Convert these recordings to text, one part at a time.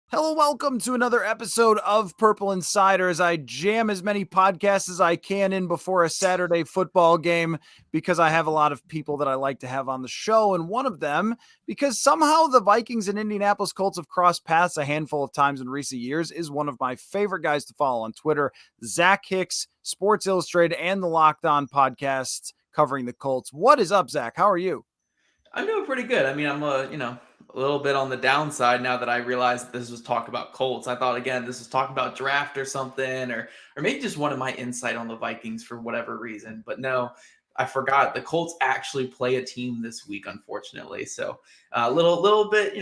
Hello, welcome to another episode of Purple Insider as I jam as many podcasts as I can in before a Saturday football game because I have a lot of people that I like to have on the show. And one of them, because somehow the Vikings and Indianapolis Colts have crossed paths a handful of times in recent years, is one of my favorite guys to follow on Twitter, Zach Hicks, Sports Illustrated, and the Locked On podcast covering the Colts. What is up, Zach? How are you? I'm doing pretty good. I mean, I'm a little bit on the downside now that I realized this was talk about Colts. I thought again this was talk about draft or something, or maybe just wanted my insight on the Vikings for whatever reason. But no, I forgot the Colts actually play a team this week, unfortunately. So a little bit,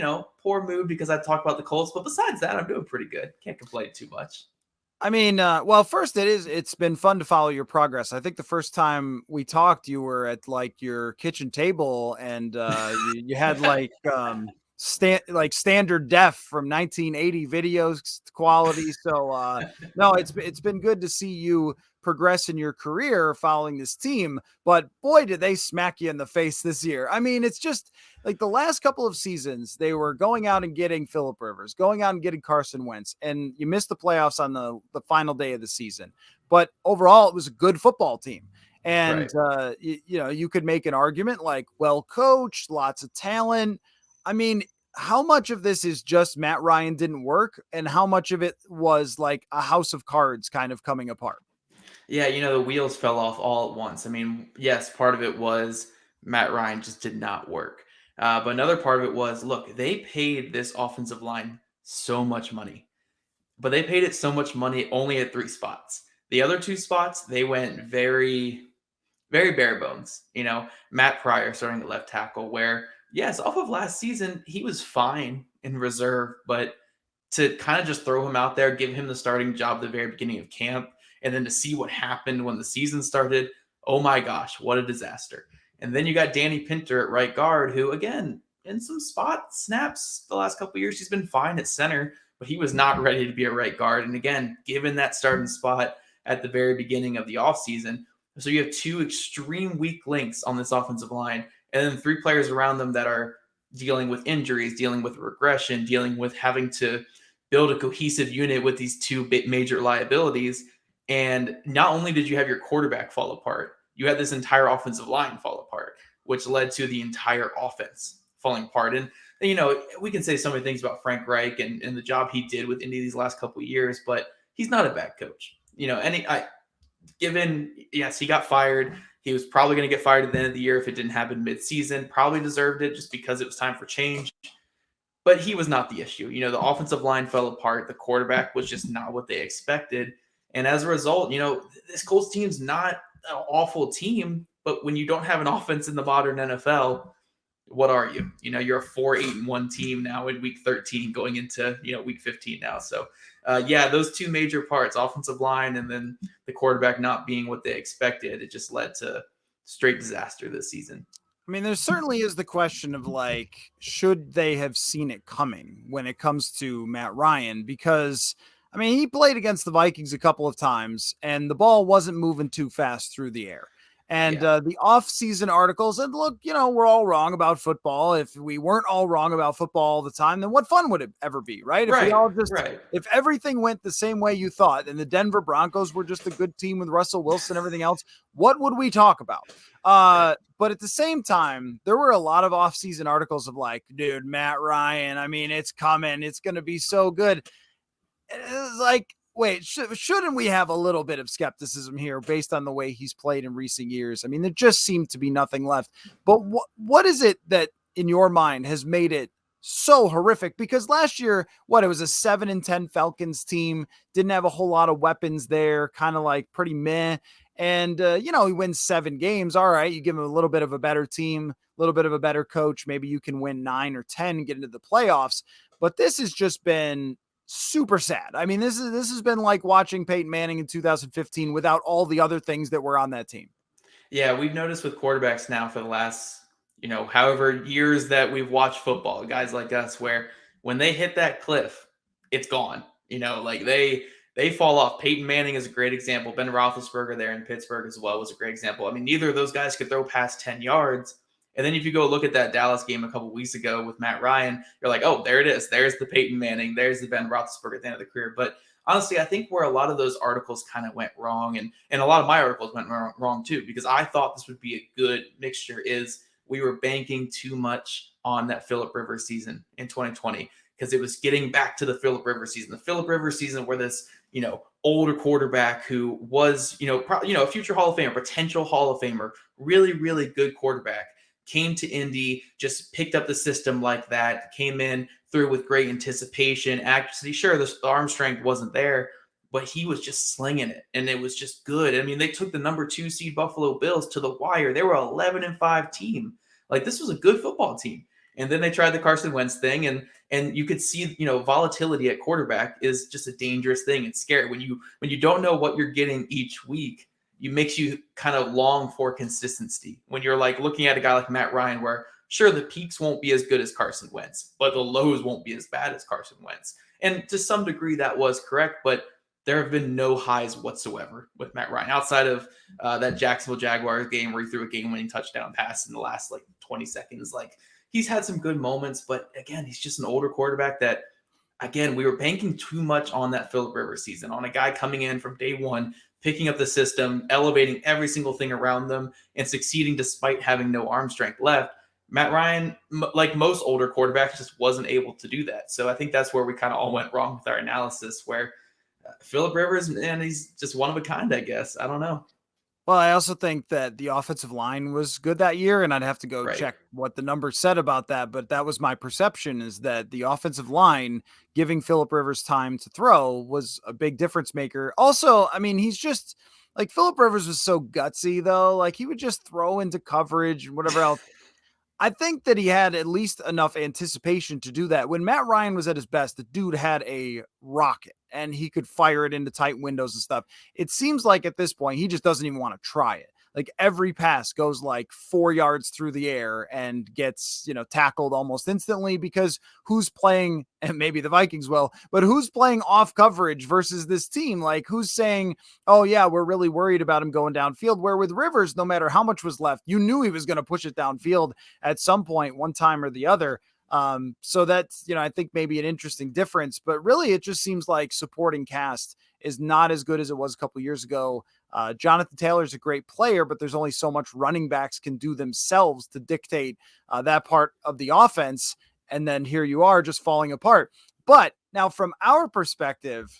poor mood because I talked about the Colts. But besides that, I'm doing pretty good. Can't complain too much. I mean, well, first it's been fun to follow your progress. I think the first time we talked, you were at like your kitchen table and you had like standard def from 1980 videos quality. So no, it's been good to see you progress in your career following this team, but boy, did they smack you in the face this year. I mean, it's just like the last couple of seasons, they were going out and getting Phillip Rivers, going out and getting Carson Wentz, and you missed the playoffs on the final day of the season. But overall, it was a good football team. And, Right. you could make an argument like well coached, lots of talent. I mean, how much of this is just Matt Ryan didn't work, and how much of it was like a house of cards kind of coming apart? Yeah, the wheels fell off all at once. I mean, yes, part of it was Matt Ryan just did not work. But another part of it was, look, they paid this offensive line so much money, but they paid it so much money only at three spots. The other two spots, they went very, very bare bones. Matt Pryor starting at left tackle, where, yes, off of last season, he was fine in reserve, but to kind of just throw him out there, give him the starting job at the very beginning of camp, and then to see what happened when the season started, oh my gosh, what a disaster. And then you got Danny Pinter at right guard, who, again, in some spot snaps the last couple of years, he's been fine at center, but he was not ready to be a right guard. And again, given that starting spot at the very beginning of the offseason, so you have two extreme weak links on this offensive line, and then three players around them that are dealing with injuries, dealing with regression, dealing with having to build a cohesive unit with these two major liabilities. And not only did you have your quarterback fall apart, you had this entire offensive line fall apart, which led to the entire offense falling apart. And, we can say so many things about Frank Reich and the job he did with Indy these last couple of years, but he's not a bad coach. Yes, he got fired. He was probably going to get fired at the end of the year if it didn't happen mid-season. Probably deserved it just because it was time for change. But he was not the issue. The offensive line fell apart. The quarterback was just not what they expected. And as a result, this Colts team's not an awful team, but when you don't have an offense in the modern NFL, what are you? You're a 4-8-1 team now in week 13 going into, week 15 now. So, yeah, those two major parts, offensive line and then the quarterback not being what they expected, it just led to straight disaster this season. I mean, there certainly is the question of like, should they have seen it coming when it comes to Matt Ryan? Because, I mean, he played against the Vikings a couple of times and the ball wasn't moving too fast through the air. And Yeah. the off-season articles, and look, we're all wrong about football. If we weren't all wrong about football all the time, then what fun would it ever be, right? If we Right. all just, Right. if everything went the same way you thought, and the Denver Broncos were just a good team with Russell Wilson and everything else, what would we talk about? Right. But at the same time, there were a lot of off-season articles of like, dude, Matt Ryan, I mean, it's coming. It's going to be so good. It's like, wait, shouldn't we have a little bit of skepticism here based on the way he's played in recent years? I mean, there just seemed to be nothing left. But what is it that in your mind has made it so horrific? Because last year, it was a 7-10 Falcons team, didn't have a whole lot of weapons there, kind of like pretty meh. And, he wins 7 games. All right. You give him a little bit of a better team, a little bit of a better coach. Maybe you can win 9 or 10 and get into the playoffs. But this has just been super sad. I mean, this has been like watching Peyton Manning in 2015 without all the other things that were on that team. Yeah, we've noticed with quarterbacks now for the last, however years that we've watched football, guys like us, where when they hit that cliff, it's gone. Like they fall off. Peyton Manning is a great example. Ben Roethlisberger there in Pittsburgh as well was a great example. I mean, neither of those guys could throw past 10 yards, And then if you go look at that Dallas game a couple weeks ago with Matt Ryan, you're like, oh, there it is. There's the Peyton Manning. There's the Ben Roethlisberger at the end of the career. But honestly, I think where a lot of those articles kind of went wrong, and a lot of my articles went wrong too, because I thought this would be a good mixture, is we were banking too much on that Phillip Rivers season in 2020, because it was getting back to the Phillip Rivers season. The Phillip Rivers season where this, older quarterback who was, a future Hall of Famer, potential Hall of Famer, really, really good quarterback, came to Indy, just picked up the system like that, came in, threw with great anticipation, accuracy. Sure, the arm strength wasn't there, but he was just slinging it, and it was just good. I mean, they took the number 2 seed Buffalo Bills to the wire. They were 11-5 team. Like, this was a good football team. And then they tried the Carson Wentz thing, and you could see, volatility at quarterback is just a dangerous thing. It's scary when you don't know what you're getting each week. It makes you kind of long for consistency. When you're like looking at a guy like Matt Ryan, where sure, the peaks won't be as good as Carson Wentz, but the lows won't be as bad as Carson Wentz. And to some degree, that was correct, but there have been no highs whatsoever with Matt Ryan outside of that Jacksonville Jaguars game where he threw a game-winning touchdown pass in the last 20 seconds. Like, he's had some good moments, but again, he's just an older quarterback that, again, we were banking too much on that Phillip Rivers season, on a guy coming in from day one, picking up the system, elevating every single thing around them, and succeeding despite having no arm strength left. Matt Ryan, like most older quarterbacks, just wasn't able to do that. So I think that's where we kind of all went wrong with our analysis, where Phillip Rivers, man, he's just one of a kind, I guess. I don't know. Well, I also think that the offensive line was good that year, and I'd have to go check what the numbers said about that. But that was my perception, is that the offensive line giving Phillip Rivers time to throw was a big difference maker. Also, I mean, he's just like, Phillip Rivers was so gutsy, though. Like, he would just throw into coverage and whatever else. I think that he had at least enough anticipation to do that. When Matt Ryan was at his best, the dude had a rocket and he could fire it into tight windows and stuff. It seems like at this point, he just doesn't even want to try it. Like, every pass goes 4 yards through the air and gets, tackled almost instantly, because who's playing, and maybe the Vikings will, but who's playing off coverage versus this team? Like, who's saying, oh yeah, we're really worried about him going downfield, where with Rivers, no matter how much was left, you knew he was going to push it downfield at some point, one time or the other. So that's, I think maybe an interesting difference, but really it just seems like supporting cast is not as good as it was a couple years ago. Jonathan Taylor is a great player, but there's only so much running backs can do themselves to dictate that part of the offense. And then here you are just falling apart. But now from our perspective,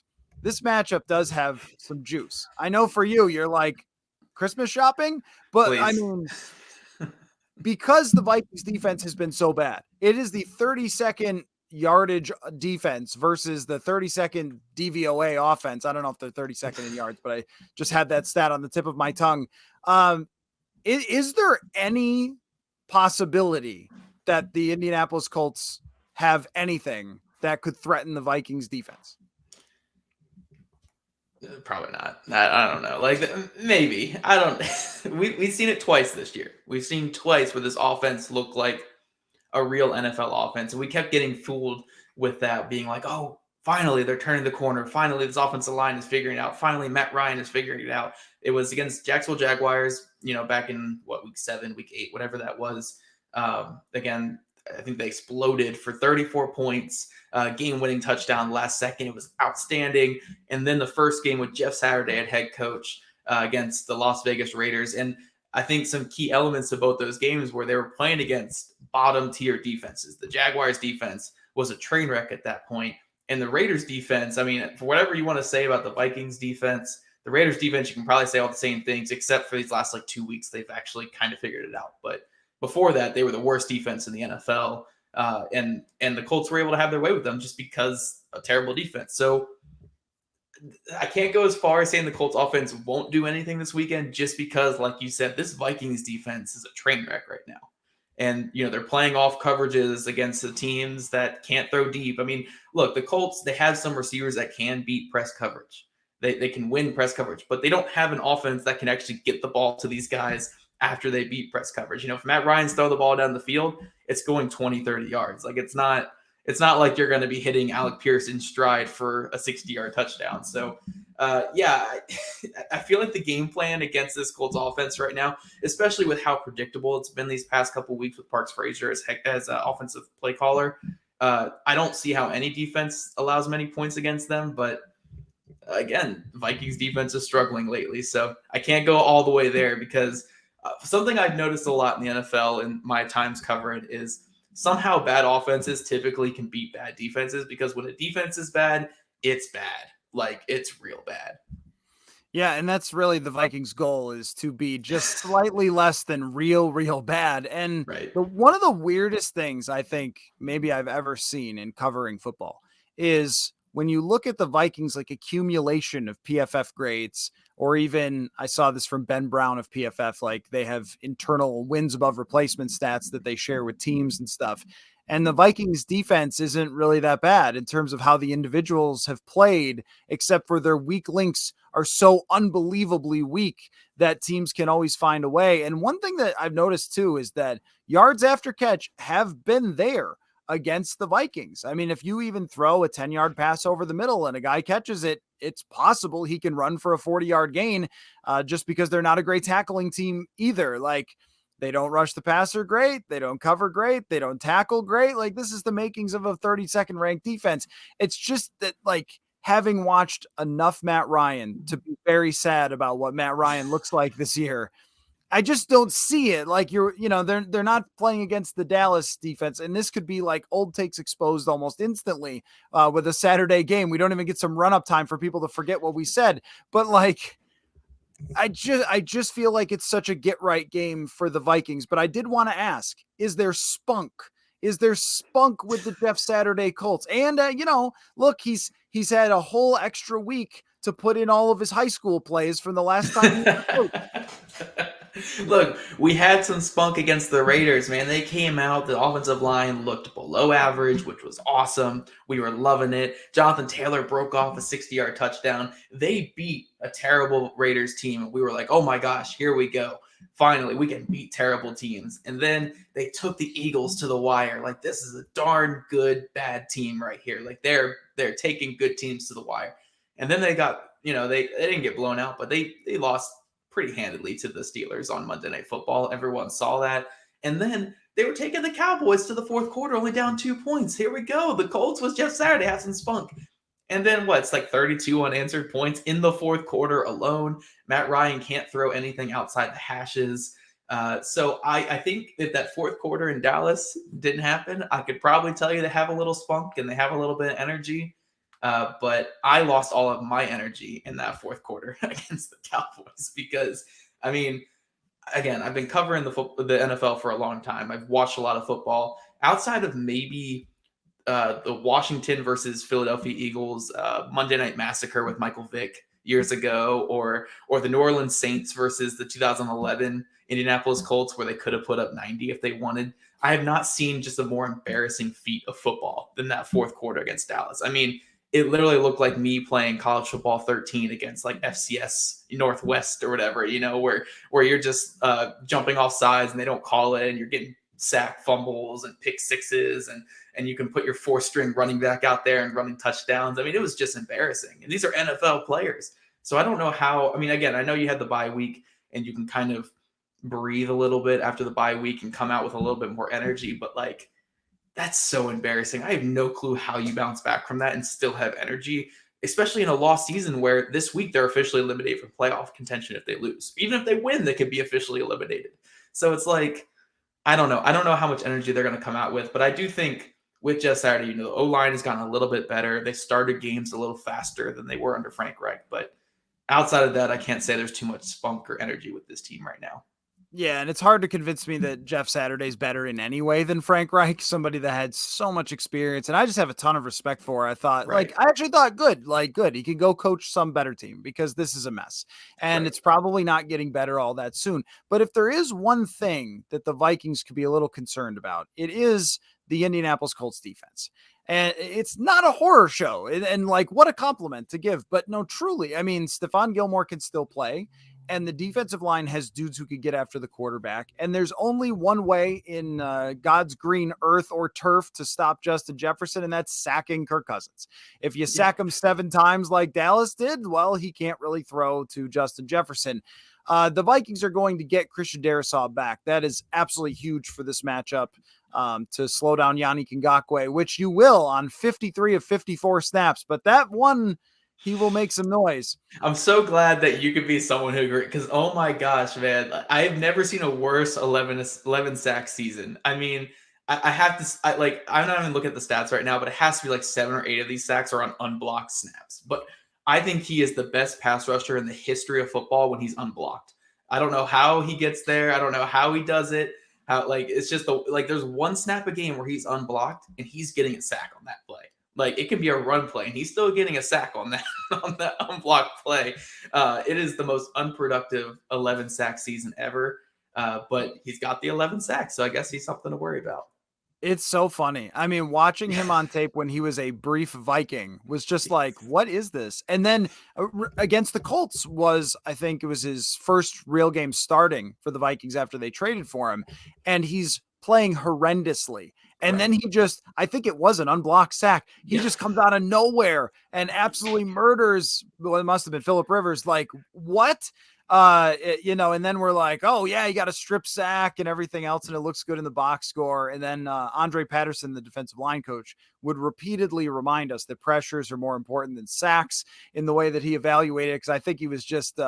this matchup does have some juice. I know for you, you're like Christmas shopping, but please. I mean, because the Vikings defense has been so bad, it is the 32nd yardage defense versus the 32nd DVOA offense. I don't know if they're 32nd in yards, but I just had that stat on the tip of my tongue. Is there any possibility that the Indianapolis Colts have anything that could threaten the Vikings defense? Probably not. I don't know. Maybe. I don't. We've seen it twice this year. We've seen twice where this offense looked like a real NFL offense, and we kept getting fooled with that, being like, oh, finally they're turning the corner. Finally, this offensive line is figuring it out. Finally, Matt Ryan is figuring it out. It was against Jacksonville Jaguars, back in week 7, week 8, whatever that was. Again, I think they exploded for 34 points, game-winning touchdown last second. It was outstanding. And then the first game with Jeff Saturday at head coach against the Las Vegas Raiders. And I think some key elements of both those games where they were playing against bottom-tier defenses. The Jaguars' defense was a train wreck at that point. And the Raiders' defense, I mean, for whatever you want to say about the Vikings' defense, the Raiders' defense, you can probably say all the same things, except for these last 2 weeks, they've actually kind of figured it out. But before that, they were the worst defense in the NFL, and the Colts were able to have their way with them just because of terrible defense. So I can't go as far as saying the Colts offense won't do anything this weekend, just because, like you said, this Vikings defense is a train wreck right now. And, they're playing off coverages against the teams that can't throw deep. I mean, look, the Colts, they have some receivers that can beat press coverage. They can win press coverage, but they don't have an offense that can actually get the ball to these guys after they beat press coverage. If Matt Ryan's throw the ball down the field, it's going 20, 30 yards. It's not like you're going to be hitting Alec Pierce in stride for a 60-yard touchdown. So I feel like the game plan against this Colts offense right now, especially with how predictable it's been these past couple of weeks with Parks Frazier as offensive play caller, I don't see how any defense allows many points against them. But again, Vikings defense is struggling lately, so I can't go all the way there because something I've noticed a lot in the NFL in my times covering is somehow bad offenses typically can beat bad defenses because when a defense is bad, it's bad. Like, it's real bad. Yeah, and that's really the Vikings' goal, is to be just slightly less than real bad. And Right. one of the weirdest things I think maybe I've ever seen in covering football is when you look at the Vikings, like accumulation of PFF grades, or even I saw this from Ben Brown of PFF, like they have internal wins above replacement stats that they share with teams and stuff. And the Vikings defense isn't really that bad in terms of how the individuals have played, except for their weak links are so unbelievably weak that teams can always find a way. And one thing that I've noticed too is that yards after catch have been there against the Vikings. I mean, if you even throw a 10-yard pass over the middle and a guy catches it, it's possible he can run for a 40-yard gain just because they're not a great tackling team either. Like, they don't rush the passer great. They don't cover great. They don't tackle great. Like, this is the makings of a 32nd ranked defense. It's just that, like, having watched enough Matt Ryan to be very sad about what Matt Ryan looks like this year, I just don't see it. Like, they're not playing against the Dallas defense, and this could be like old takes exposed almost instantly with a Saturday game. We don't even get some run up time for people to forget what we said. But like, I just feel like it's such a get right game for the Vikings. But I did want to ask, is there spunk? Is there spunk with the Jeff Saturday Colts? And look, he's had a whole extra week to put in all of his high school plays from the last time he was Look, we had some spunk against the Raiders, man. They came out. The offensive line looked below average, which was awesome. We were loving it. Jonathan Taylor broke off a 60-yard touchdown. They beat a terrible Raiders team. We were like, oh my gosh, here we go. Finally, we can beat terrible teams. And then they took the Eagles to the wire. Like, this is a darn good bad team right here. Like, they're taking good teams to the wire. And then they got, they didn't get blown out, but they lost pretty handedly to the Steelers on Monday Night Football. Everyone saw that. And then they were taking the Cowboys to the fourth quarter, only down 2 points. Here we go. The Colts was Jeff Saturday, have some spunk. And then it's like 32 unanswered points in the fourth quarter alone. Matt Ryan can't throw anything outside the hashes. So I think if that fourth quarter in Dallas didn't happen, I could probably tell you they have a little spunk and they have a little bit of energy. But I lost all of my energy in that fourth quarter against the Cowboys because, I mean, again, I've been covering the NFL for a long time. I've watched a lot of football outside of maybe the Washington versus Philadelphia Eagles Monday Night Massacre with Michael Vick years ago, or the New Orleans Saints versus the 2011 Indianapolis Colts where they could have put up 90 if they wanted. I have not seen just a more embarrassing feat of football than that fourth quarter against Dallas. I mean, it literally looked like me playing college football 13 against like FCS Northwest or whatever, where you're just jumping off sides and they don't call it and you're getting sack fumbles and pick sixes and you can put your 4th-string running back out there and running touchdowns. I mean, it was just embarrassing. And these are NFL players. So I don't know how, I mean, again, I know you had the bye week and you can kind of breathe a little bit after the bye week and come out with a little bit more energy, but like, that's so embarrassing. I have no clue how you bounce back from that and still have energy, especially in a lost season where this week they're officially eliminated from playoff contention if they lose. Even if they win, they could be officially eliminated. So it's like, I don't know. I don't know how much energy they're going to come out with, but I do think with Jeff Saturday, the O-line has gotten a little bit better. They started games a little faster than they were under Frank Reich. But outside of that, I can't say there's too much spunk or energy with this team right now. Yeah, and it's hard to convince me that Jeff Saturday's better in any way than Frank Reich, somebody that had so much experience, and I just have a ton of respect for. I thought, Right. I actually thought good. He could go coach some better team because this is a mess, and Right. it's probably not getting better all that soon. But if there is one thing that the Vikings could be a little concerned about, it is the Indianapolis Colts defense. And it's not a horror show, and like, what a compliment to give. But no, truly, I mean, Stephon Gilmore can still play. and the defensive line has dudes who could get after the quarterback. And there's only one way in God's green earth or turf to stop Justin Jefferson, and that's sacking Kirk Cousins. If you sack him 7 times like Dallas did, well, he can't really throw to Justin Jefferson. The Vikings are going to get Christian Darrisaw back. That is absolutely huge for this matchup, to slow down Yannick Ngakoue, which you will on 53 of 54 snaps. But that one, he will make some noise. I'm so glad that you could be someone who agrees, because oh my gosh, man, I've never seen a worse 11 sack season. I mean, I have to, I'm not even looking at the stats right now, but it has to be like 7 or 8 of these sacks are on unblocked snaps. But I think he is the best pass rusher in the history of football when he's unblocked. I don't know how he gets there. I don't know how he does it. It's just there's one snap a game where he's unblocked and he's getting a sack on that play. Like, it could be a run play and he's still getting a sack on that on that unblocked play. It is the most unproductive 11 sack season ever. But he's got the 11 sacks, so I guess he's something to worry about. It's so funny. I mean, watching him on tape when he was a brief Viking was just like, what is this? And then against the Colts I think it was his first real game starting for the Vikings after they traded for him. And he's playing horrendously. And then I think it was an unblocked sack. He just comes out of nowhere and absolutely murders. Well, it must have been Phillip Rivers. Like, what? And then we're like, oh yeah, you got a strip sack and everything else, and it looks good in the box score. And then Andre Patterson, the defensive line coach, would repeatedly remind us that pressures are more important than sacks in the way that he evaluated. Because I think he was just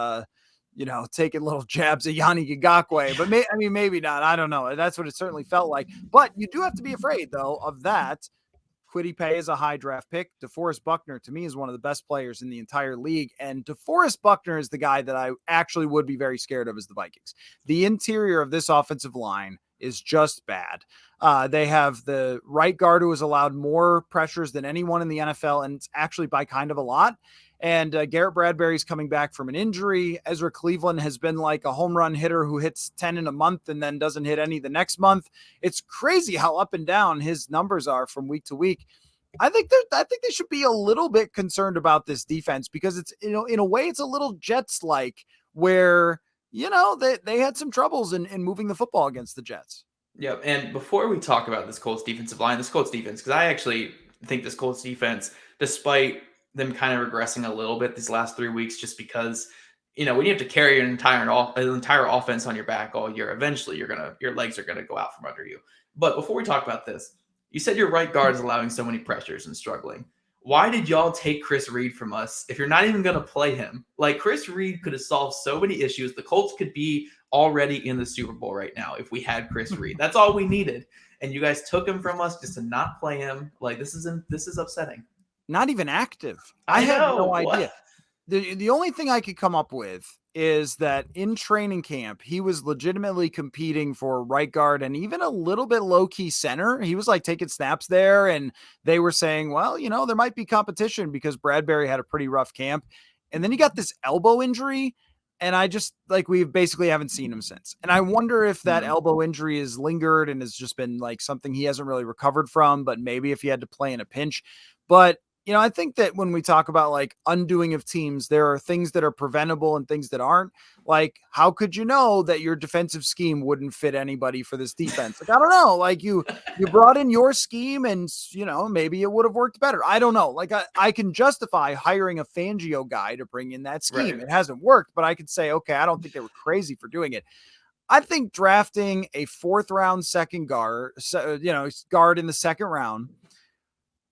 taking little jabs at Yannick Ngakoue, but maybe not. I don't know. That's what it certainly felt like. But you do have to be afraid though of that. Kwity Paye is a high draft pick. DeForest Buckner, to me, is one of the best players in the entire league. And DeForest Buckner is the guy that I actually would be very scared of as the Vikings. The interior of this offensive line is just bad. They have the right guard who has allowed more pressures than anyone in the NFL, and it's actually by kind of a lot. And Garrett Bradbury's coming back from an injury. Ezra Cleveland has been like a home run hitter who hits 10 in a month and then doesn't hit any the next month. It's crazy how up and down his numbers are from week to week. I think they should be a little bit concerned about this defense because it's, in a way, it's a little Jets-like where, they had some troubles in moving the football against the Jets. Yeah, and before we talk about this Colts defensive line, because I actually think this Colts defense, despite them kind of regressing a little bit these last 3 weeks, just because, when you have to carry an entire offense on your back all year, eventually your legs are gonna go out from under you. But before we talk about this, you said your right guard is allowing so many pressures and struggling. Why did y'all take Chris Reed from us if you're not even going to play him? Like, Chris Reed could have solved so many issues. The Colts could be already in the Super Bowl right now if we had Chris Reed. That's all we needed. And you guys took him from us just to not play him. Like, this is upsetting. Not even active. I have no idea. The only thing I could come up with is that in training camp, he was legitimately competing for right guard and even a little bit low-key center. He was like taking snaps there, and they were saying, well, there might be competition because Bradbury had a pretty rough camp. And then he got this elbow injury, and we basically haven't seen him since. And I wonder if that elbow injury has lingered and has just been like something he hasn't really recovered from, but maybe if he had to play in a pinch. But I think that when we talk about like undoing of teams, there are things that are preventable and things that aren't. Like, how could you know that your defensive scheme wouldn't fit anybody for this defense? Like, I don't know. Like, you brought in your scheme and, maybe it would have worked better. I don't know. Like, I can justify hiring a Fangio guy to bring in that scheme. Right. It hasn't worked, but I could say, okay, I don't think they were crazy for doing it. I think drafting a 4th round second guard, guard in the second round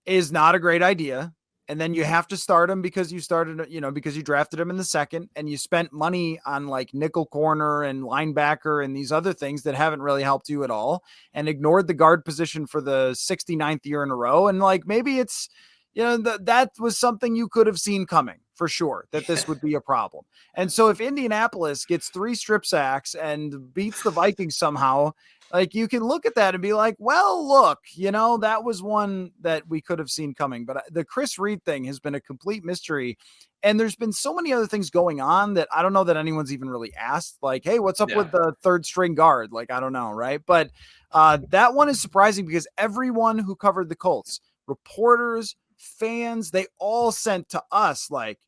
is not a great idea. And then you have to start him because you drafted him in the second and you spent money on like nickel corner and linebacker and these other things that haven't really helped you at all, and ignored the guard position for the 69th year in a row. And like, maybe it's, that was something you could have seen coming for sure, that this would be a problem. And so if Indianapolis gets 3 strip sacks and beats the Vikings somehow, like, you can look at that and be like, well, look, that was one that we could have seen coming. But the Chris Reed thing has been a complete mystery. And there's been so many other things going on that I don't know that anyone's even really asked. Like, hey, what's up with the 3rd string guard? Like, I don't know. Right. But that one is surprising because everyone who covered the Colts, reporters, fans, they all sent to us like,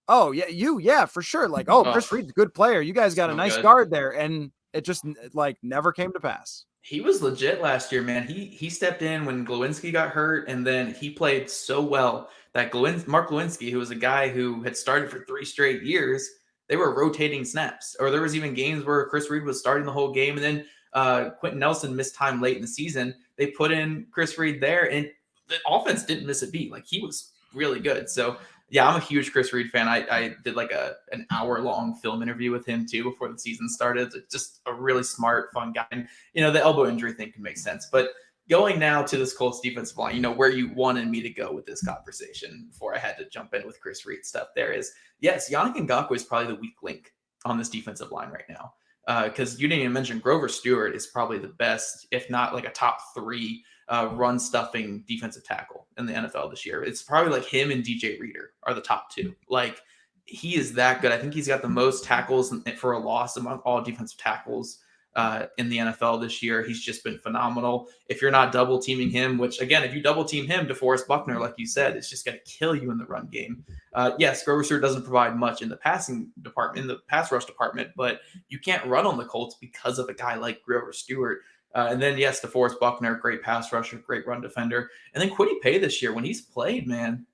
Oh, yeah, for sure. Like, oh, Oh, Chris Reed's a good player. You guys got a so nice good. guard there. And it just like never came to pass. He was legit last year, man. He stepped in when Glowinski got hurt, and then he played so well that Mark Glowinski, who was a guy who had started for 3 straight years, they were rotating snaps. Or there was even games where Chris Reed was starting the whole game, and then Quentin Nelson missed time late in the season. They put in Chris Reed there, and the offense didn't miss a beat. Like, he was really good. So yeah, I'm a huge Chris Reed fan. I did like an hour-long film interview with him too before the season started. Just a really smart, fun guy. And, the elbow injury thing can make sense. But going now to this Colts defensive line, where you wanted me to go with this conversation before I had to jump in with Chris Reed stuff there is, yes, Yannick Ngakoue is probably the weak link on this defensive line right now. Because you didn't even mention Grover Stewart is probably the best, if not like a top 3 run stuffing defensive tackle in the NFL this year. It's probably like him and DJ Reader are the top 2. Like, he is that good. I think he's got the most tackles for a loss among all defensive tackles in the NFL this year. He's just been phenomenal. If you're not double teaming him, which again, if you double team him, DeForest Buckner, like you said, it's just going to kill you in the run game. Yes, Grover Stewart doesn't provide much in the passing department, in the pass rush department, but you can't run on the Colts because of a guy like Grover Stewart. And then, yes, DeForest Buckner, great pass rusher, great run defender. And then Kwity Paye this year, when he's played, man,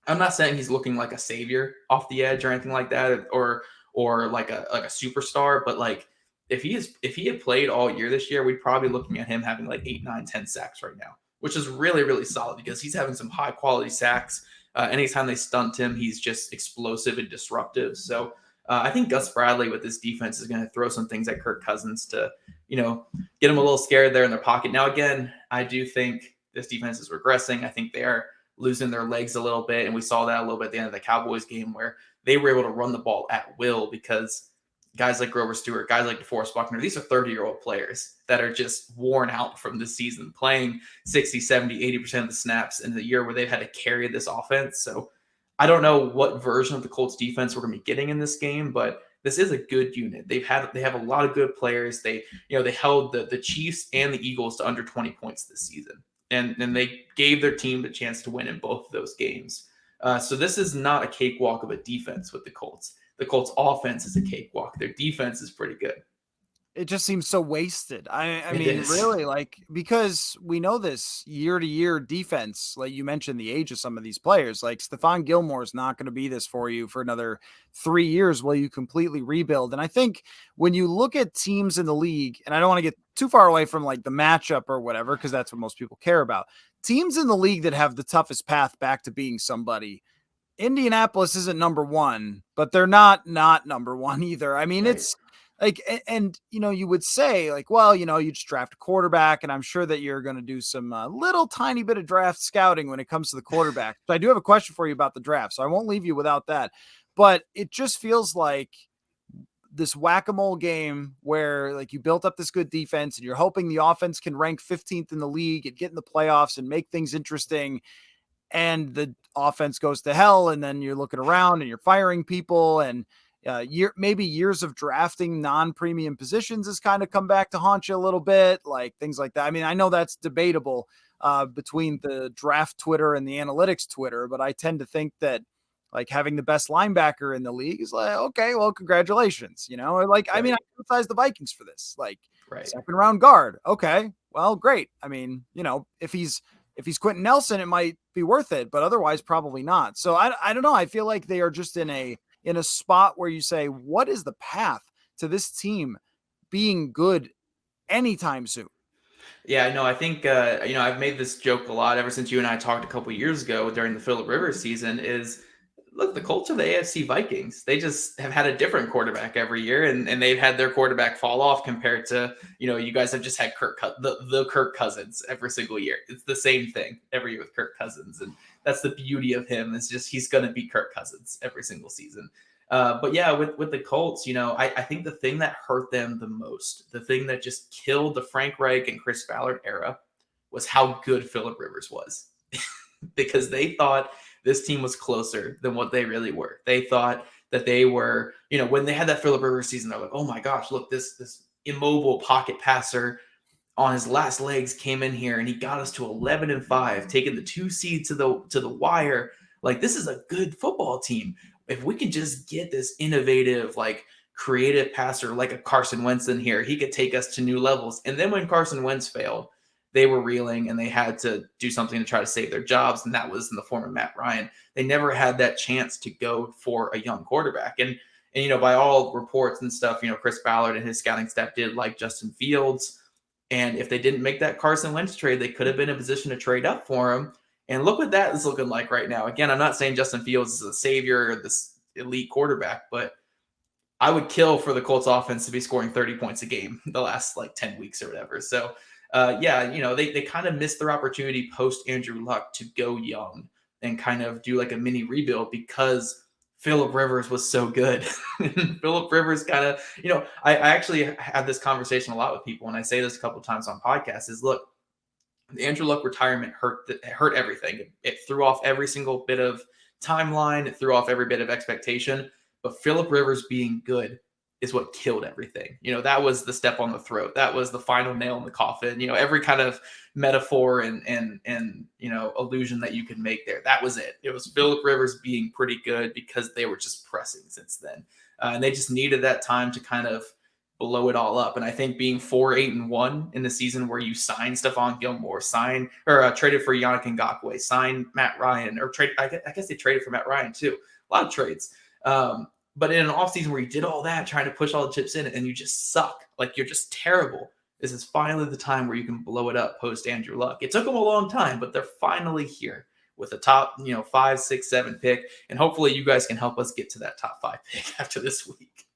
I'm not saying he's looking like a savior off the edge or anything like that, or like a superstar, but like if he had played all year this year, we'd probably be looking at him having like 8, 9, 10 sacks right now, which is really, really solid because he's having some high quality sacks. Anytime they stunt him, he's just explosive and disruptive. So I think Gus Bradley with this defense is going to throw some things at Kirk Cousins to, get him a little scared there in their pocket. Now, again, I do think this defense is regressing. I think they are losing their legs a little bit. And we saw that a little bit at the end of the Cowboys game where they were able to run the ball at will because guys like Grover Stewart, guys like DeForest Buckner, these are 30-year-old players that are just worn out from this season, playing 60, 70, 80% of the snaps in the year where they've had to carry this offense. So I don't know what version of the Colts defense we're going to be getting in this game, but this is a good unit. They have a lot of good players. They held the Chiefs and the Eagles to under 20 points this season. And they gave their team the chance to win in both of those games. So this is not a cakewalk of a defense with the Colts. The Colts offense is a cakewalk. Their defense is pretty good. It just seems so wasted. I mean, really, like, because we know this year-to-year defense, like you mentioned the age of some of these players, like Stephon Gilmore is not going to be this for you for another 3 years while you completely rebuild. And I think when you look at teams in the league, and I don't want to get too far away from like the matchup or whatever, because that's what most people care about. Teams in the league that have the toughest path back to being somebody, Indianapolis isn't number 1, but they're not number 1 either. I mean, Right. It's like, and you would say like, well, you just draft a quarterback, and I'm sure that you're going to do some little tiny bit of draft scouting when it comes to the quarterback. But I do have a question for you about the draft, so I won't leave you without that. But it just feels like this whack-a-mole game where like you built up this good defense and you're hoping the offense can rank 15th in the league and get in the playoffs and make things interesting. And the offense goes to hell. And then you're looking around and you're firing people, and maybe years of drafting non-premium positions has kind of come back to haunt you a little bit, like things like that. I mean, I know that's debatable between the draft Twitter and the analytics Twitter, but I tend to think that like having the best linebacker in the league is like, okay, well, congratulations. Like, I mean, I criticize the Vikings for this, like second round guard. Okay, well, great. I mean, if he's Quentin Nelson, it might be worth it, but otherwise probably not. So I don't know. I feel like they are just in a spot where you say, what is the path to this team being good anytime soon? Yeah, no, I think, I've made this joke a lot ever since you and I talked a couple years ago during the Phillip Rivers season is, look, the Colts are the AFC Vikings. They just have had a different quarterback every year, and they've had their quarterback fall off compared to, you guys have just had the Kirk Cousins every single year. It's the same thing every year with Kirk Cousins, and that's the beauty of him is just he's going to be Kirk Cousins every single season. But yeah, with the Colts, I think the thing that hurt them the most, the thing that just killed the Frank Reich and Chris Ballard era was how good Phillip Rivers was. Because they thought this team was closer than what they really were. They thought that they were, when they had that Phillip Rivers season, they're like, oh my gosh, look, this immobile pocket passer on his last legs came in here and he got us to 11-5, taking the 2 seed to the wire. Like, this is a good football team. if we could just get this innovative, like creative passer like a Carson Wentz in here, he could take us to new levels. And then when Carson Wentz failed, they were reeling and they had to do something to try to save their jobs. And that was in the form of Matt Ryan. They never had that chance to go for a young quarterback. And by all reports and stuff, Chris Ballard and his scouting staff did like Justin Fields. And if they didn't make that Carson Wentz trade, they could have been in a position to trade up for him. And look what that is looking like right now. Again, I'm not saying Justin Fields is a savior or this elite quarterback, but I would kill for the Colts offense to be scoring 30 points a game the last 10 weeks or whatever. So, they kind of missed their opportunity post Andrew Luck to go young and kind of do like a mini rebuild because Phillip Rivers was so good. Phillip Rivers kind of, I actually have this conversation a lot with people, and I say this a couple of times on podcasts, is look, the Andrew Luck retirement hurt everything. It threw off every single bit of timeline. It threw off every bit of expectation. But Phillip Rivers being good is what killed everything. That was the step on the throat. That was the final nail in the coffin. Every kind of metaphor and illusion that you could make there. That was it. It was Phillip Rivers being pretty good because they were just pressing since then. And they just needed that time to kind of blow it all up. And I think being 4-8-1 in the season where you signed Stephon Gilmore, traded for Yannick Ngakoue, signed Matt Ryan, I guess they traded for Matt Ryan too. A lot of trades. But in an offseason where you did all that, trying to push all the chips in, and you just suck, like you're just terrible, this is finally the time where you can blow it up post Andrew Luck. It took them a long time, but they're finally here with a top, 5, 6, 7 pick. And hopefully you guys can help us get to that top 5 pick after this week.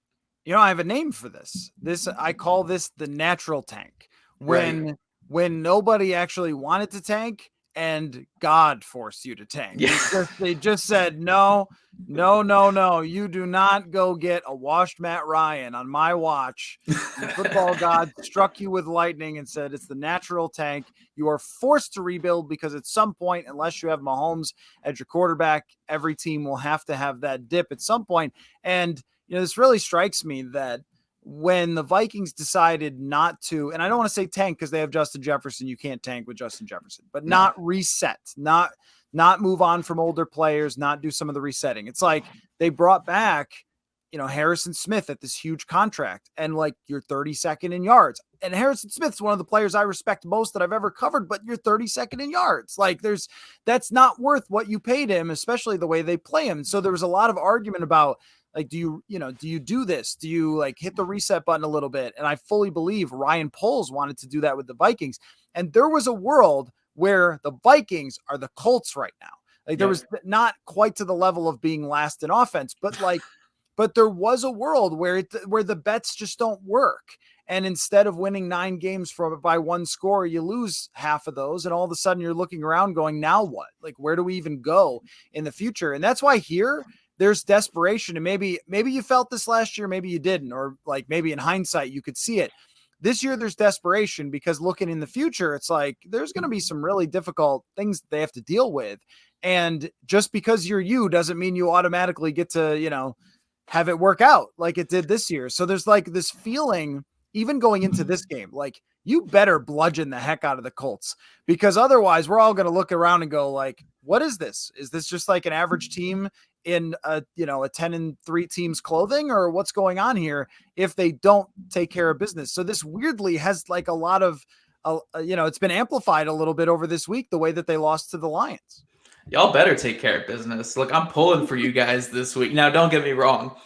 I have a name for this. I call this the natural tank. When nobody actually wanted to tank and God forced you to tank. Yeah. They just said, no, you do not go get a washed Matt Ryan on my watch. The football god struck you with lightning and said, it's the natural tank. You are forced to rebuild because at some point, unless you have Mahomes as your quarterback, every team will have to have that dip at some point. And this really strikes me that when the Vikings decided not to, and I don't want to say tank because they have Justin Jefferson, you can't tank with Justin Jefferson, but not reset, not move on from older players, not do some of the resetting. It's like they brought back, Harrison Smith at this huge contract and you're 32nd in yards. And Harrison Smith's one of the players I respect most that I've ever covered, but you're 32nd in yards. That's not worth what you paid him, especially the way they play him. So there was a lot of argument about, do you do this? Do you hit the reset button a little bit? And I fully believe Ryan Poles wanted to do that with the Vikings. And there was a world where the Vikings are the Colts right now. There was not quite to the level of being last in offense, but but there was a world where the bets just don't work. And instead of winning 9 games by one score, you lose half of those. And all of a sudden you're looking around going, now what? Where do we even go in the future? And that's why here, there's desperation. And maybe you felt this last year, maybe you didn't, or maybe in hindsight, you could see it. This year, there's desperation because looking in the future, it's there's going to be some really difficult things that they have to deal with. And just because you're you doesn't mean you automatically get to, have it work out like it did this year. So there's this feeling, even going into this game, you better bludgeon the heck out of the Colts, because otherwise we're all going to look around and go what is this? Is this just an average team in a 10-3 team's clothing, or what's going on here if they don't take care of business? So this weirdly has a lot of, it's been amplified a little bit over this week, the way that they lost to the Lions. Y'all better take care of business. Look, I'm pulling for you guys this week. Now, don't get me wrong.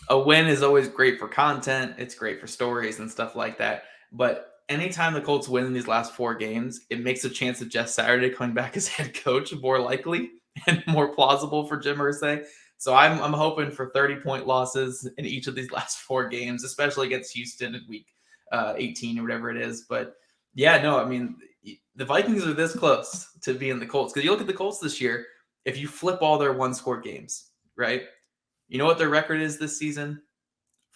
A win is always great for content. It's great for stories and stuff like that. But anytime the Colts win in these last 4 games, it makes the chance of Jeff Saturday coming back as head coach more likely and more plausible for Jim Irsay. So I'm hoping for 30-point losses in each of these last 4 games, especially against Houston in week 18 or whatever it is. But the Vikings are this close to being the Colts. Because you look at the Colts this year, if you flip all their one-score games, right? You know what their record is this season?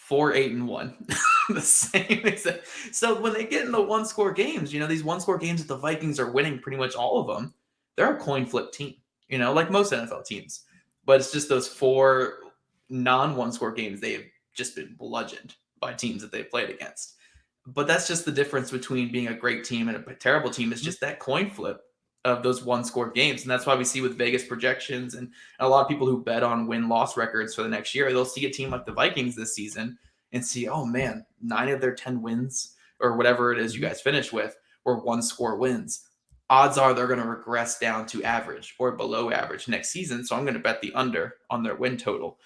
4-8-1. The same exact. So when they get in the one-score games, these one-score games that the Vikings are winning pretty much all of them, they're a coin flip team, like most NFL teams. But it's just those 4 non-one-score games they've just been bludgeoned by teams that they've played against. But that's just the difference between being a great team and a terrible team. Is just that coin flip. of those one-score games. And that's why we see with Vegas projections and a lot of people who bet on win-loss records for the next year, they'll see a team like the Vikings this season and see, oh man, 9 of their 10 wins or whatever it is you guys finish with were one-score wins. Odds are they're going to regress down to average or below average next season. So I'm going to bet the under on their win total.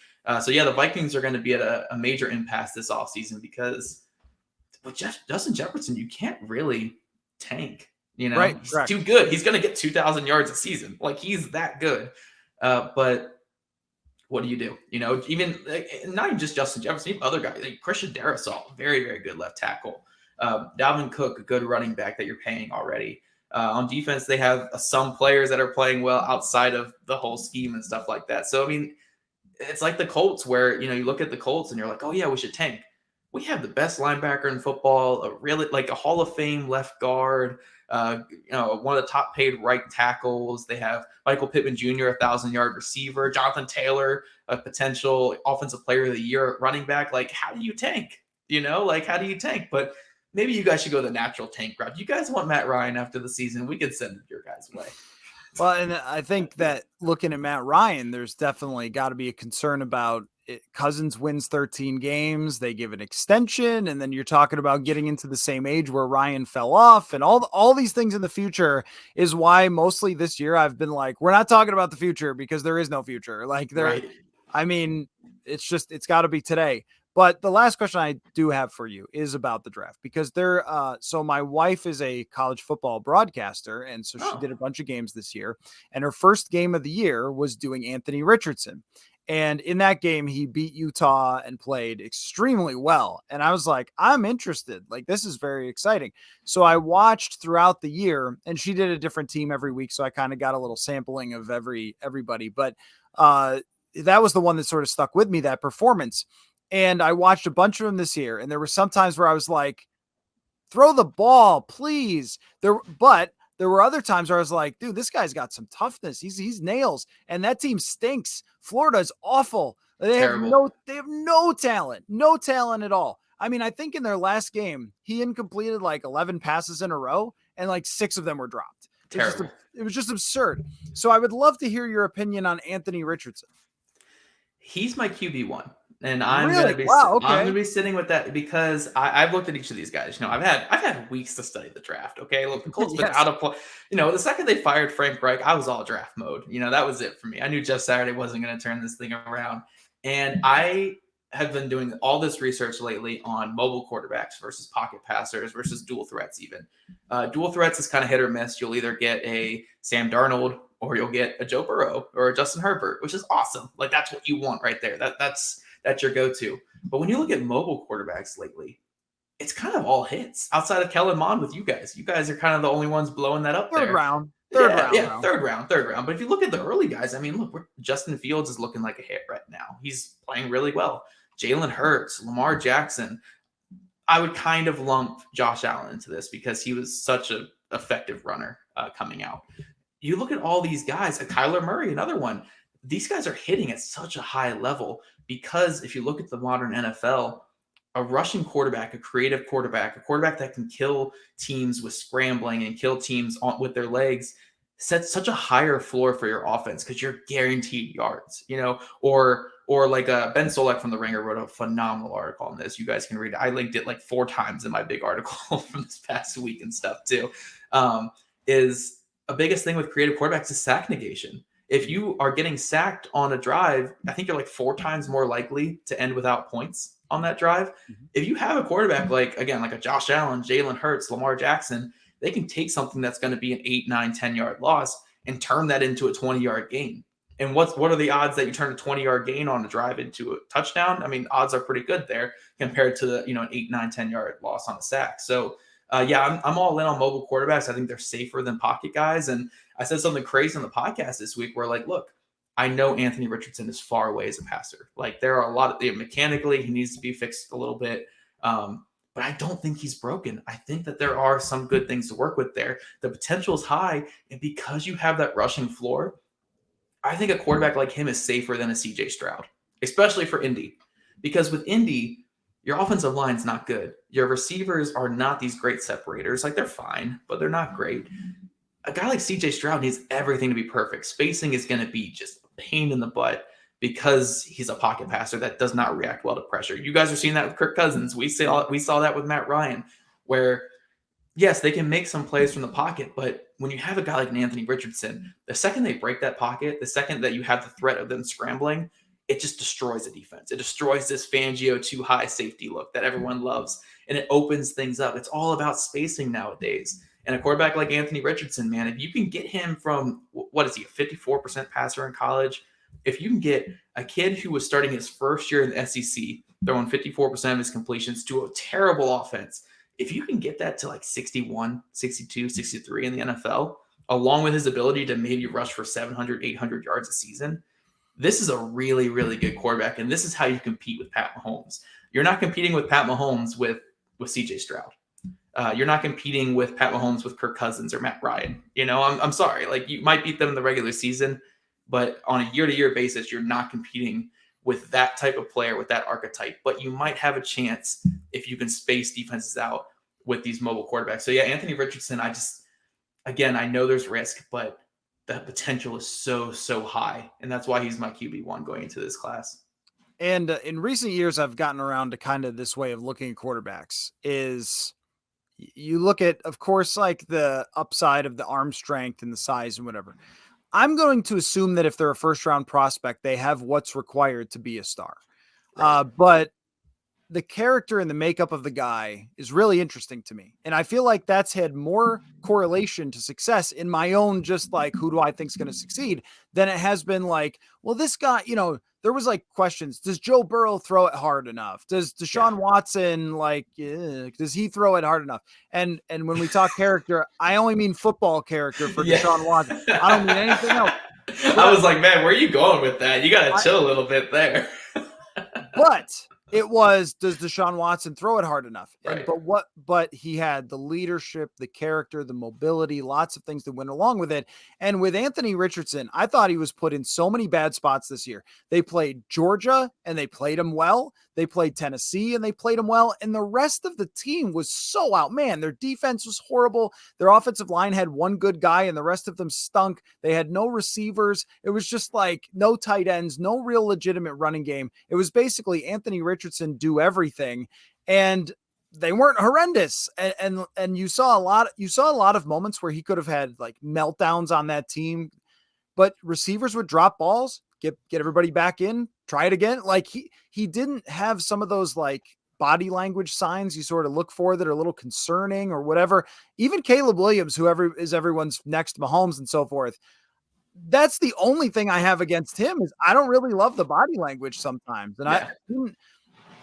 So yeah, the Vikings are going to be at a major impasse this offseason because with Justin Jefferson, you can't really tank. You know, Right, he's correct. too good. He's going to get 2,000 yards a season. Like, he's that good. But what do? You know, even not even just Justin Jefferson, even other guys like Christian Darrisaw, very, very good left tackle. Dalvin Cook, a good running back that you're paying already. On defense, they have some players that are playing well outside of the whole scheme and stuff like that. So, I mean, it's like the Colts where, you know, you look at the Colts and you're like, oh, yeah, we should tank. We have the best linebacker in football, a Hall of Fame left guard, you know, one of the top paid right tackles. They have Michael Pittman Jr., 1,000-yard receiver, Jonathan Taylor, a potential offensive player of the year running back. Like, how do you tank? You know, like, how do you tank? But maybe you guys should go the natural tank route. You guys want Matt Ryan after the season? We could send him your guys' way. Well, and I think that looking at Matt Ryan, there's definitely got to be a concern about it. Cousins wins 13 games. They give an extension. And then you're talking about getting into the same age where Ryan fell off, and all these things in the future is why mostly this year I've been like, we're not talking about the future because there is no future. Like Right. I mean, it's got to be today. But the last question I do have for you is about the draft because so my wife is a college football broadcaster. And so she did a bunch of games this year, and her first game of the year was doing Anthony Richardson. And in that game, he beat Utah and played extremely well. And I was like, I'm interested. Like, this is very exciting. So I watched throughout the year, and she did a different team every week. So I kind of got a little sampling of everybody. But that was the one that sort of stuck with me, that performance. And I watched a bunch of them this year. And there were some times where I was like, throw the ball, please. But there were other times where I was like, dude, this guy's got some toughness. He's nails. And that team stinks. Florida's awful. They have no talent at all. I mean, I think in their last game, he incompleted like 11 passes in a row, and like 6 of them were dropped. It was just absurd. So I would love to hear your opinion on Anthony Richardson. He's my QB1. And I'm really? I'm gonna be sitting with that because I've looked at each of these guys. You know, I've had weeks to study the draft. Okay, look, the Colts been out of play. You know, the second they fired Frank Reich, I was all draft mode. You know, that was it for me. I knew Jeff Saturday wasn't going to turn this thing around, and I have been doing all this research lately on mobile quarterbacks versus pocket passers versus dual threats. Even dual threats is kind of hit or miss. You'll either get a Sam Darnold or you'll get a Joe Burrow or a Justin Herbert, which is awesome. Like, that's what you want right there. That's your go-to. But when you look at mobile quarterbacks lately, it's kind of all hits outside of Kellen Mond with you guys. You guys are kind of the only ones blowing that up third there. round. Third round. But if you look at the early guys, I mean, look, Justin Fields is looking like a hit right now. He's playing really well. Jalen Hurts, Lamar Jackson. I would kind of lump Josh Allen into this because he was such an effective runner coming out. You look at all these guys, Kyler Murray, another one. These guys are hitting at such a high level because if you look at the modern NFL, a rushing quarterback, a creative quarterback, a quarterback that can kill teams with scrambling and kill teams with their legs sets such a higher floor for your offense because you're guaranteed yards, you know, or like Ben Solak from The Ringer wrote a phenomenal article on this. You guys can read it. I linked it like 4 times in my big article from this past week and stuff too. Is a biggest thing with creative quarterbacks is sack negation. If you are getting sacked on a drive, I think you're like 4 times more likely to end without points on that drive. Mm-hmm. If you have a quarterback like a Josh Allen, Jalen Hurts, Lamar Jackson, they can take something that's going to be an 8, 9, 10-yard loss and turn that into a 20-yard gain. And what are the odds that you turn a 20-yard gain on a drive into a touchdown? I mean, odds are pretty good there compared to the, an 8, 9, 10-yard loss on a sack. So, I'm all in on mobile quarterbacks. I think they're safer than pocket guys. And I said something crazy on the podcast this week where, like, look, I know Anthony Richardson is far away as a passer. Like, there are a lot of mechanically, he needs to be fixed a little bit. But I don't think he's broken. I think that there are some good things to work with there. The potential is high. And because you have that rushing floor, I think a quarterback like him is safer than a CJ Stroud, especially for Indy. Because with Indy, your offensive line's not good. Your receivers are not these great separators. Like, they're fine, but they're not great. a guy like CJ Stroud needs everything to be perfect. Spacing is going to be just a pain in the butt because he's a pocket passer that does not react well to pressure. You guys are seeing that with Kirk Cousins. We saw that with Matt Ryan, where yes, they can make some plays from the pocket, but when you have a guy like an Anthony Richardson, the second they break that pocket, the second that you have the threat of them scrambling, it just destroys the defense. It destroys this Fangio too high safety look that everyone loves, and it opens things up. It's all about spacing nowadays. And a quarterback like Anthony Richardson, man, if you can get him from, what is he, a 54% passer in college? If you can get a kid who was starting his first year in the SEC, throwing 54% of his completions to a terrible offense, if you can get that to like 61, 62, 63 in the NFL, along with his ability to maybe rush for 700, 800 yards a season, this is a really, really good quarterback. And this is how you compete with Pat Mahomes. You're not competing with Pat Mahomes with CJ Stroud. You're not competing with Pat Mahomes with Kirk Cousins or Matt Ryan. I'm sorry. Like, you might beat them in the regular season, but on a year-to-year basis, you're not competing with that type of player, with that archetype. But you might have a chance if you can space defenses out with these mobile quarterbacks. So yeah, Anthony Richardson, I know there's risk, but the potential is so, so high. And that's why he's my QB1 going into this class. And in recent years, I've gotten around to kind of this way of looking at quarterbacks is you look at, of course, like the upside of the arm strength and the size and whatever. I'm going to assume that if they're a first round prospect, they have what's required to be a star. Right. But the character and the makeup of the guy is really interesting to me. And I feel like that's had more correlation to success in my own, just like, who do I think is going to succeed, than it has been like, well, this guy, there was like questions. Does Joe Burrow throw it hard enough? Does Deshaun Watson, does he throw it hard enough? And when we talk character, I only mean football character for Deshaun Watson. I don't mean anything else. I was like, man, where are you going with that? You got to chill a little bit there. But it was, does Deshaun Watson throw it hard enough? Right. But he had the leadership, the character, the mobility, lots of things that went along with it. And with Anthony Richardson, I thought he was put in so many bad spots this year. They played Georgia and they played him well. They played Tennessee and they played him well. And the rest of the team was so outmanned. Their defense was horrible. Their offensive line had one good guy and the rest of them stunk. They had no receivers. It was just like no tight ends, no real legitimate running game. It was basically Anthony Richardson do everything. And they weren't horrendous. And you saw a lot of moments where he could have had like meltdowns on that team, but receivers would drop balls, get everybody back in, try it again. Like he didn't have some of those like body language signs you sort of look for that are a little concerning or whatever. Even Caleb Williams, whoever is everyone's next Mahomes and so forth. That's the only thing I have against him is I don't really love the body language sometimes. And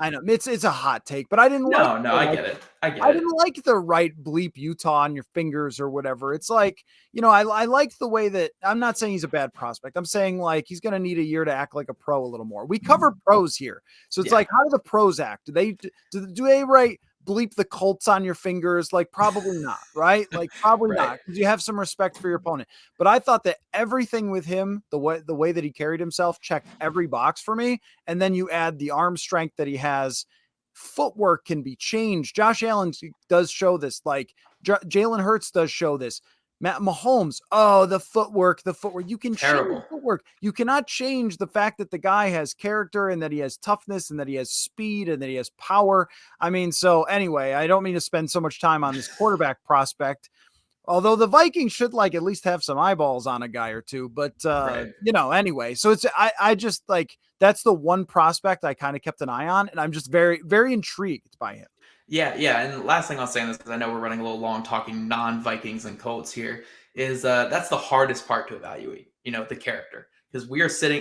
I know it's a hot take, but I didn't I get it. I didn't like the right bleep Utah on your fingers or whatever. It's like, I like the way that I'm not saying he's a bad prospect. I'm saying like, he's going to need a year to act like a pro a little more. We cover pros here. So it's like, how do the pros act? Do they write bleep the Colts on your fingers? Like, probably not, right? Like, probably not, because you have some respect for your opponent. But I thought that everything with him, the way that he carried himself, checked every box for me. And then you add the arm strength that he has. Footwork can be changed. Josh Allen does show this. Like, Jalen Hurts does show this. Matt Mahomes, the footwork. You can change footwork. You cannot change the fact that the guy has character and that he has toughness and that he has speed and that he has power. I mean, so anyway, I don't mean to spend so much time on this quarterback prospect, although the Vikings should like at least have some eyeballs on a guy or two, but anyway, so I just like, that's the one prospect I kind of kept an eye on, and I'm just very, very intrigued by him. Yeah. And last thing I'll say on this, because I know we're running a little long talking non-Vikings and Colts here, is that's the hardest part to evaluate, the character. Because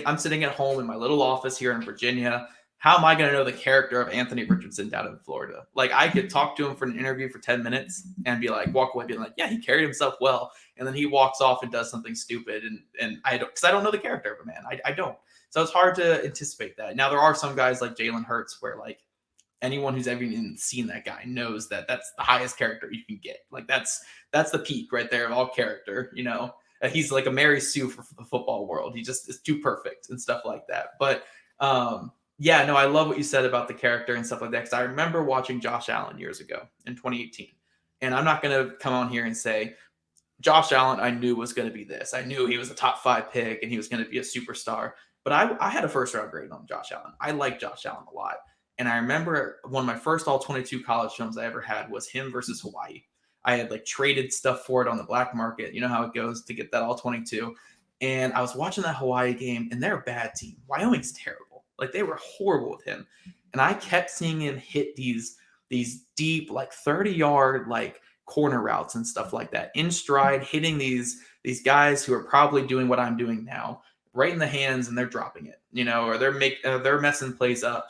I'm sitting at home in my little office here in Virginia. How am I going to know the character of Anthony Richardson down in Florida? Like, I could talk to him for an interview for 10 minutes and be like, walk away being like, yeah, he carried himself well. And then he walks off and does something stupid. And I don't, because I don't know the character of a man. I don't. So it's hard to anticipate that. Now, there are some guys like Jalen Hurts where like, anyone who's ever even seen that guy knows that that's the highest character you can get. Like that's the peak right there of all character, he's like a Mary Sue for the football world. He just is too perfect and stuff like that. But I love what you said about the character and stuff like that. Cause I remember watching Josh Allen years ago in 2018, and I'm not going to come on here and say Josh Allen, I knew was going to be this. I knew he was a top 5 pick and he was going to be a superstar. But I had a first round grade on Josh Allen. I like Josh Allen a lot. And I remember one of my first all 22 college films I ever had was him versus Hawaii. I had like traded stuff for it on the black market. You know how it goes to get that all 22. And I was watching that Hawaii game, and they're a bad team. Wyoming's terrible. Like, they were horrible with him. And I kept seeing him hit these deep, like 30-yard, like corner routes and stuff like that in stride, hitting these guys who are probably doing what I'm doing now, right in the hands, and they're dropping it, or they're messing plays up.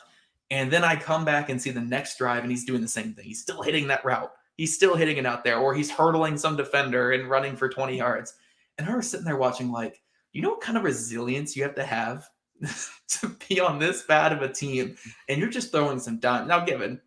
And then I come back and see the next drive, and he's doing the same thing. He's still hitting that route. He's still hitting it out there, or he's hurdling some defender and running for 20 yards. And I was sitting there watching, like, what kind of resilience you have to be on this bad of a team, and you're just throwing some dimes. Now, given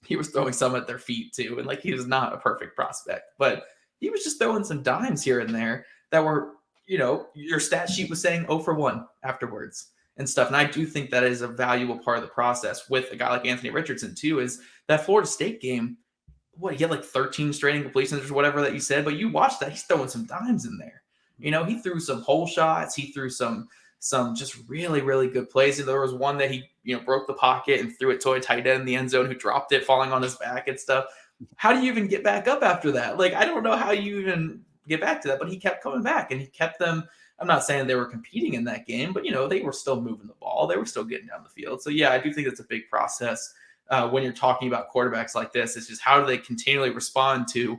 he was throwing some at their feet too, and like he was not a perfect prospect, but he was just throwing some dimes here and there that were, your stat sheet was saying 0 for 1 afterwards and stuff. And I do think that is a valuable part of the process with a guy like Anthony Richardson too, is that Florida State game. He had like 13 straight incompletions or whatever that you said, but you watched that, he's throwing some dimes in there. He threw some hole shots. He threw some just really, really good plays. And there was one that he, broke the pocket and threw it to a tight end in the end zone who dropped it, falling on his back and stuff. How do you even get back up after that? Like, I don't know how you even get back to that, but he kept coming back and he kept them. I'm not saying they were competing in that game, but, they were still moving the ball. They were still getting down the field. So, yeah, I do think that's a big process when you're talking about quarterbacks like this. It's just how do they continually respond to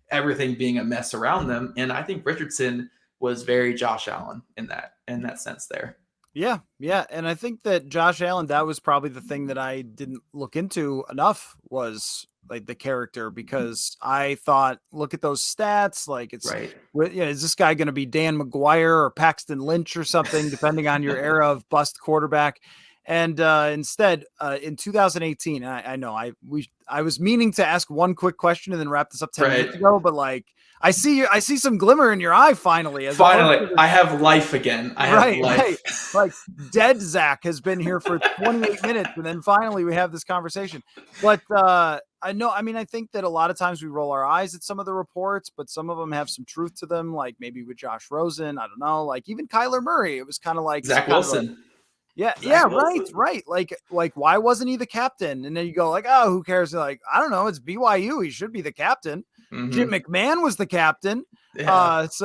everything being a mess around them? And I think Richardson was very Josh Allen in that sense there. Yeah. And I think that Josh Allen, that was probably the thing that I didn't look into enough, was like the character, because I thought, look at those stats. Like, it's right. Is this guy going to be Dan McGuire or Paxton Lynch or something, depending on your era of bust quarterback? And instead, in 2018, I know I was meaning to ask one quick question and then wrap this up 10 minutes ago, but like, I see some glimmer in your eye finally. I have life again. I have life. Right. Like, dead Zach has been here for 28 minutes, and then finally we have this conversation. But I think that a lot of times we roll our eyes at some of the reports, but some of them have some truth to them. Like maybe with Josh Rosen, I don't know. Like even Kyler Murray, it was kind of like Zach Wilson. Right. Like why wasn't he the captain? And then you go like, oh, who cares? Like, I don't know. It's BYU. He should be the captain. Mm-hmm. Jim McMahon was the captain. Yeah. It's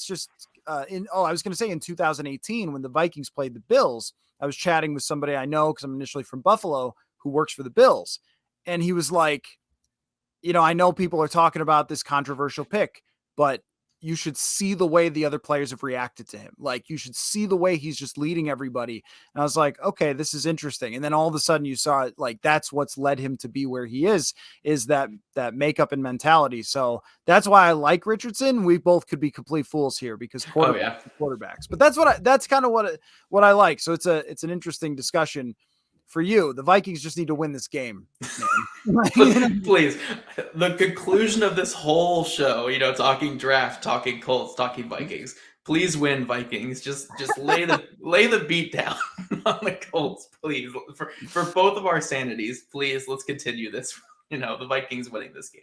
just I was going to say in 2018 when the Vikings played the Bills, I was chatting with somebody I know because I'm initially from Buffalo who works for the Bills, and he was like, I know people are talking about this controversial pick, but you should see the way the other players have reacted to him. Like, you should see the way he's just leading everybody. And I was like, okay, this is interesting. And then all of a sudden you saw it, like, that's what's led him to be where he is that makeup and mentality. So that's why I like Richardson. We both could be complete fools here because quarterbacks, but that's kind of what I like. So it's an interesting discussion. For you, the Vikings just need to win this game, man. Please. The conclusion of this whole show, talking draft, talking Colts, talking Vikings. Please win, Vikings. Just lay the beat down on the Colts, please. For both of our sanities, please, let's continue this. The Vikings winning this game.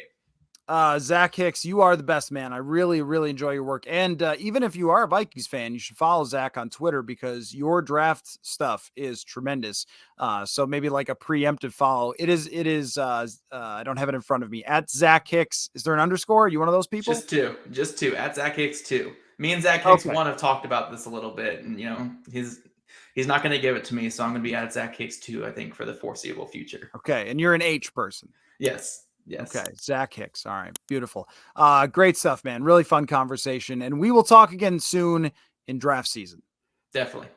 Zach Hicks, you are the best, man. I really, really enjoy your work. And even if you are a Vikings fan, you should follow Zach on Twitter because your draft stuff is tremendous. So maybe like a preemptive follow. It is. I don't have it in front of me. At Zach Hicks. Is there an underscore? Are you one of those people? Just two. At Zach Hicks 2. Me and Zach Hicks have talked about this a little bit, and he's not going to give it to me, so I'm going to be at Zach Hicks 2, I think, for the foreseeable future. Okay, and you're an H person. Yes. Okay. Zach Hicks. All right. Beautiful. Great stuff, man. Really fun conversation. And we will talk again soon in draft season. Definitely.